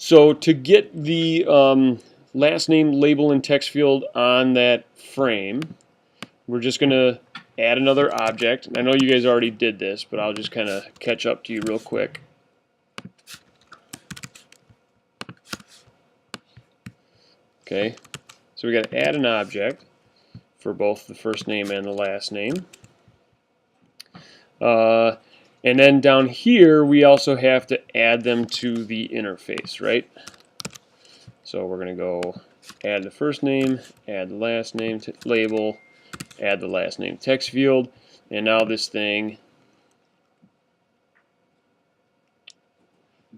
So to get the last name label and text field on that frame, we're just going to add another object. I know you guys already did this, but I'll just kind of catch up to you real quick. Okay, so we got to add an object for both the first name and the last name. And then down here, we also have to add them to the interface, right? So we're going to go add the first name, add the last name label, add the last name text field, and now this thing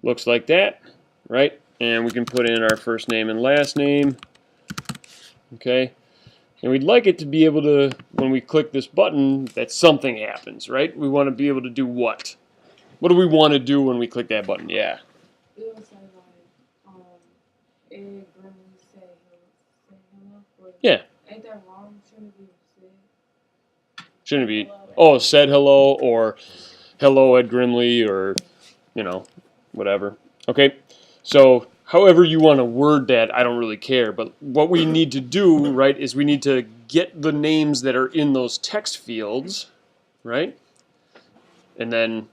looks like that, right? And we can put in our first name and last name, okay? And we'd like it to be able to, when we click this button, that something happens, right? We want to be able to do what? What do we want to do when we click that button? Yeah. It was like, Ed Grimley say hello. But yeah. Ain't that wrong? Shouldn't it be said? Shouldn't it be, oh, said hello, or hello Ed Grimley, or, you know, whatever. Okay, so however you want to word that, I don't really care. But what we need to do, right, is we need to get the names that are in those text fields, right, and then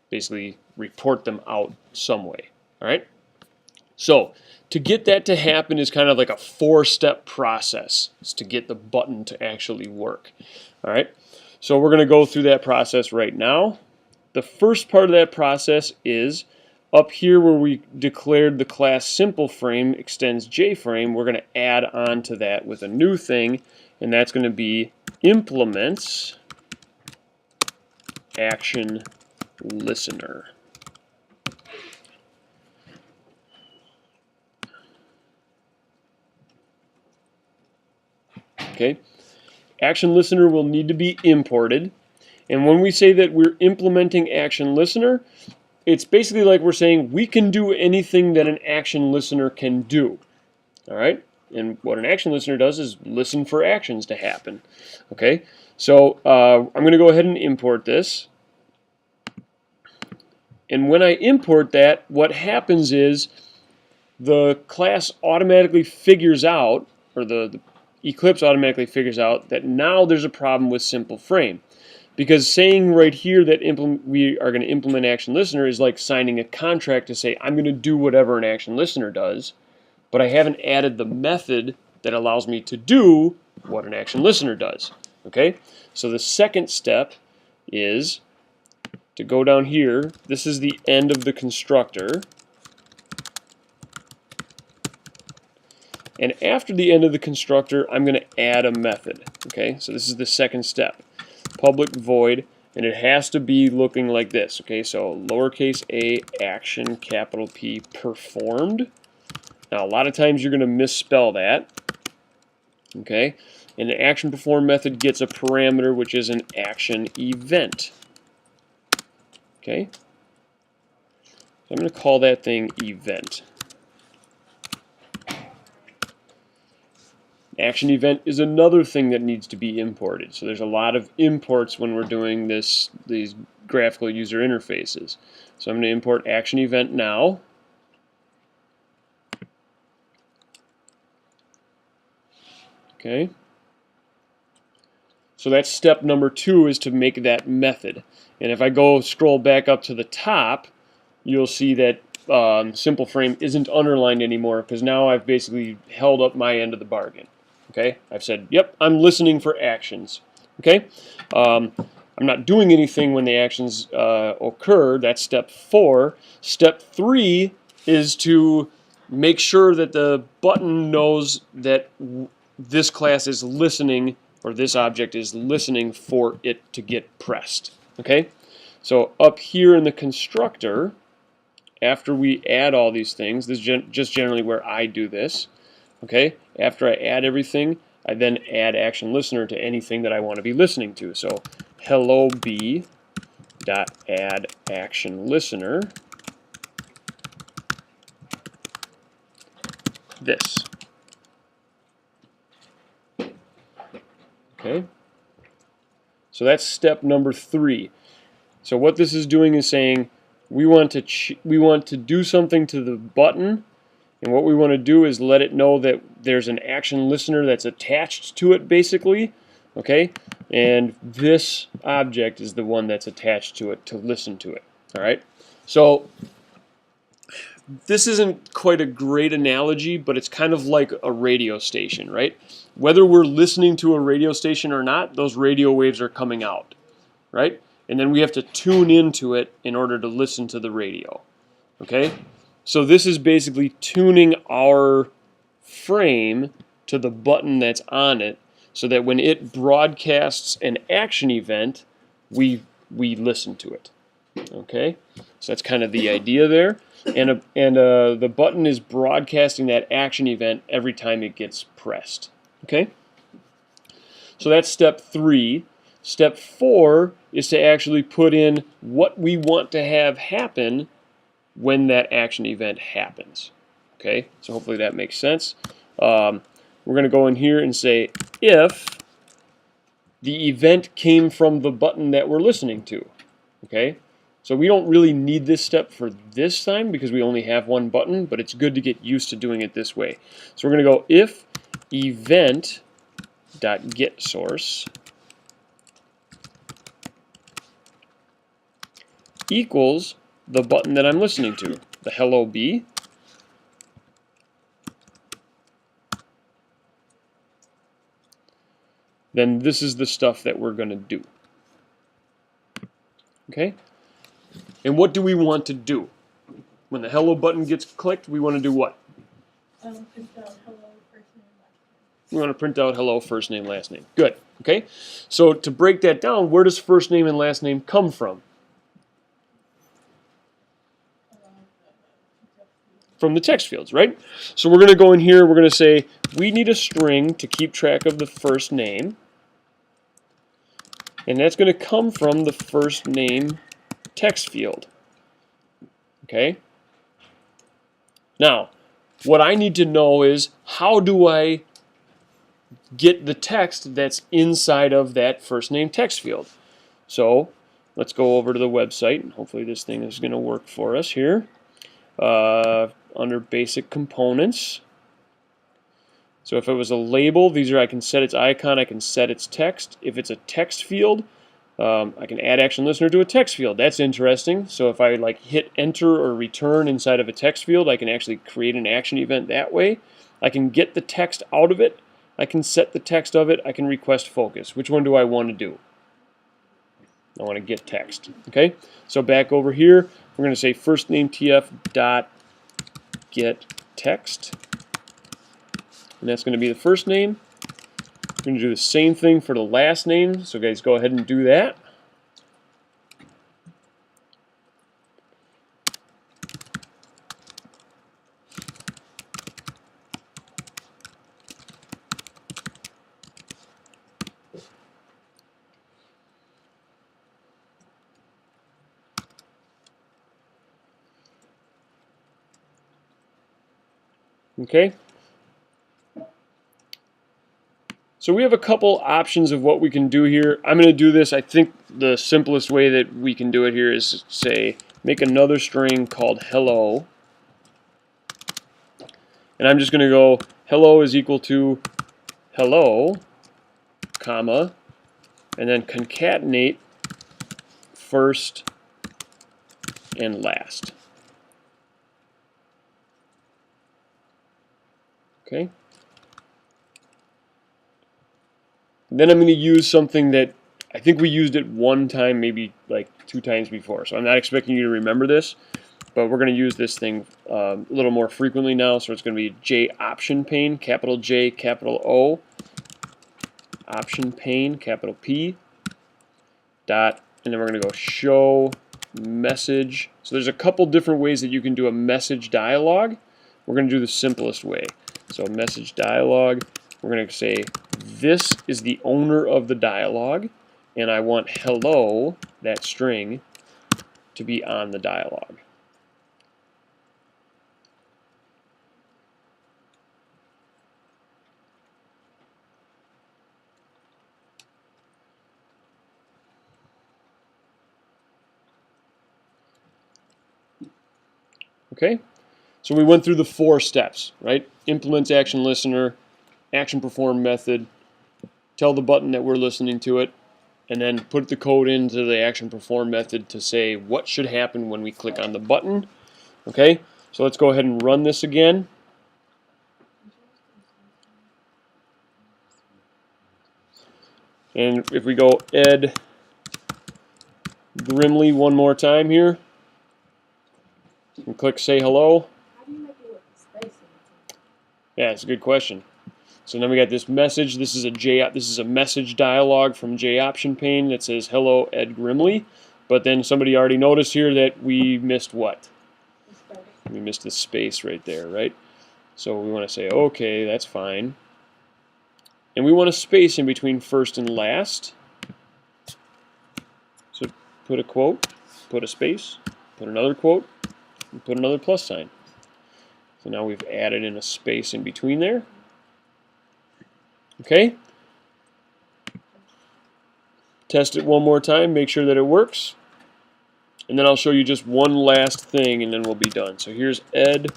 basically report them out some way, all right? So to get that to happen is kind of like a 4-step process. It's to get the button to actually work, all right? So we're going to go through that process right now. The first part of that process is up here where we declared the class simple frame extends JFrame, we're going to add on to that with a new thing, and that's going to be implements ActionListener. Okay, ActionListener will need to be imported, and when we say that we're implementing ActionListener, it's basically like we're saying we can do anything that an action listener can do. All right? And what an action listener does is listen for actions to happen. Okay? So I'm going to go ahead and import this. And when I import that, what happens is the class automatically figures out, or the Eclipse automatically figures out that now there's a problem with simple frame. Because saying right here that we are going to implement Action Listener is like signing a contract to say I'm going to do whatever an Action Listener does, but I haven't added the method that allows me to do what an Action Listener does. Okay? So the second step is to go down here. This is the end of the constructor. And after the end of the constructor, I'm going to add a method. Okay? So this is the second step. Public void, and it has to be looking like this. Okay, so lowercase a action capital P performed. Now a lot of times you're going to misspell that. Okay, and the action perform method gets a parameter which is an action event. Okay, so I'm going to call that thing event. Action event is another thing that needs to be imported. So there's a lot of imports when we're doing these graphical user interfaces. So I'm going to import action event now. Okay. So that's step number 2, is to make that method. And if I go scroll back up to the top, you'll see that simple frame isn't underlined anymore, because now I've basically held up my end of the bargain. Okay, I've said, yep, I'm listening for actions. Okay, I'm not doing anything when the actions occur. That's step 4. Step 3 is to make sure that the button knows that this class is listening, or this object is listening for it to get pressed. Okay, so up here in the constructor, after we add all these things, this is just generally where I do this. Okay, after I add everything, I then add Action Listener to anything that I want to be listening to. So hello B dot add Action Listener this. Okay, so that's step number 3. So what this is doing is saying we want to do something to the button And what we want to do is let it know that there's an action listener that's attached to it, basically. Okay? And this object is the one that's attached to it to listen to it. All right? So this isn't quite a great analogy, but it's kind of like a radio station, right? Whether we're listening to a radio station or not, those radio waves are coming out, right? And then we have to tune into it in order to listen to the radio, okay? So this is basically tuning our frame to the button that's on it so that when it broadcasts an action event, we listen to it, okay? So that's kind of the idea there. And the button is broadcasting that action event every time it gets pressed. Okay? So that's step 3. Step 4 is to actually put in what we want to have happen when that action event happens. Okay? So hopefully that makes sense. We're going to go in here and say if the event came from the button that we're listening to. Okay? So we don't really need this step for this time because we only have one button, but it's good to get used to doing it this way. So we're going to go if event.getSource equals the button that I'm listening to, the hello B. Then this is the stuff that we're going to do. Okay? And what do we want to do? When the hello button gets clicked, we want to do what? Print out hello, first name, last name. We want to print out hello, first name, last name. Good. Okay? So to break that down, where does first name and last name come from? From the text fields, right? So we're going to go in here, we're going to say we need a string to keep track of the first name. And that's going to come from the first name text field. Okay? Now, what I need to know is how do I get the text that's inside of that first name text field? So let's go over to the website, and hopefully this thing is going to work for us here. Under basic components. So if it was a label, these are, I can set its icon, I can set its text. If it's a text field, I can add action listener to a text field. That's interesting. So if I like hit enter or return inside of a text field, I can actually create an action event that way. I can get the text out of it. I can set the text of it. I can request focus. Which one do I want to do? I want to get text. Okay. So back over here, we're going to say first name tf dot get text. And that's going to be the first name. We're going to do the same thing for the last name. So guys, go ahead and do that. Okay. So we have a couple options of what we can do here. I'm going to do this. I think the simplest way that we can do it here is say make another string called hello. And I'm just going to go hello is equal to hello, comma, and then concatenate first and last. Okay. Then I'm going to use something that I think we used it one time, maybe like 2 times before. So I'm not expecting you to remember this, but we're going to use this thing a little more frequently now. So it's going to be J option pane, capital J, capital O, option pane, capital P, dot, and then we're going to go show message. So there's a couple different ways that you can do a message dialog. We're going to do the simplest way. So message dialog, we're going to say this is the owner of the dialog, and I want hello, that string, to be on the dialog. Okay, So we went through the 4 steps, right? Implement action listener, action perform method, tell the button that we're listening to it, and then put the code into the action perform method to say what should happen when we click on the button. Okay, so let's go ahead and run this again. And if we go Ed Grimley one more time here, and click say hello. How do you make it with the space in it? Yeah, it's a good question. So now we got this message. This is a message dialog from JOption pane that says hello Ed Grimley. But then somebody already noticed here that we missed what? The space. We missed the space right there, right? So we want to say okay, that's fine. And we want a space in between first and last. So put a quote, put a space, put another quote, and put another plus sign. So now we've added in a space in between there. Okay? Test it one more time, make sure that it works. And then I'll show you just one last thing and then we'll be done. So here's Ed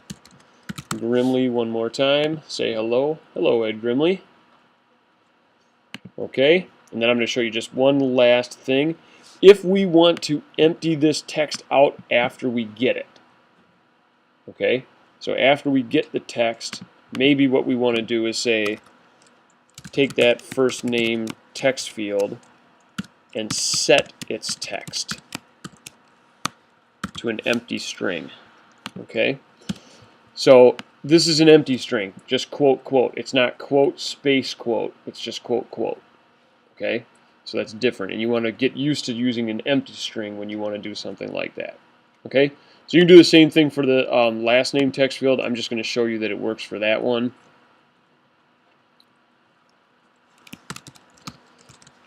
Grimley one more time. Say hello. Hello, Ed Grimley. Okay, and then I'm going to show you just one last thing. If we want to empty this text out after we get it, okay, so after we get the text, maybe what we want to do is say, take that first name text field and set its text to an empty string, okay? So this is an empty string, just quote, quote. It's not quote, space, quote. It's just quote, quote. Okay, so that's different, and you want to get used to using an empty string when you want to do something like that. Okay, so you can do the same thing for the last name text field. I'm just going to show you that it works for that one.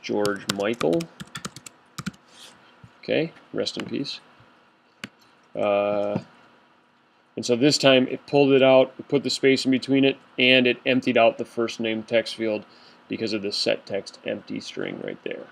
George Michael. Okay, rest in peace. And so this time it pulled it out, it put the space in between it, and it emptied out the first name text field because of the set text empty string right there.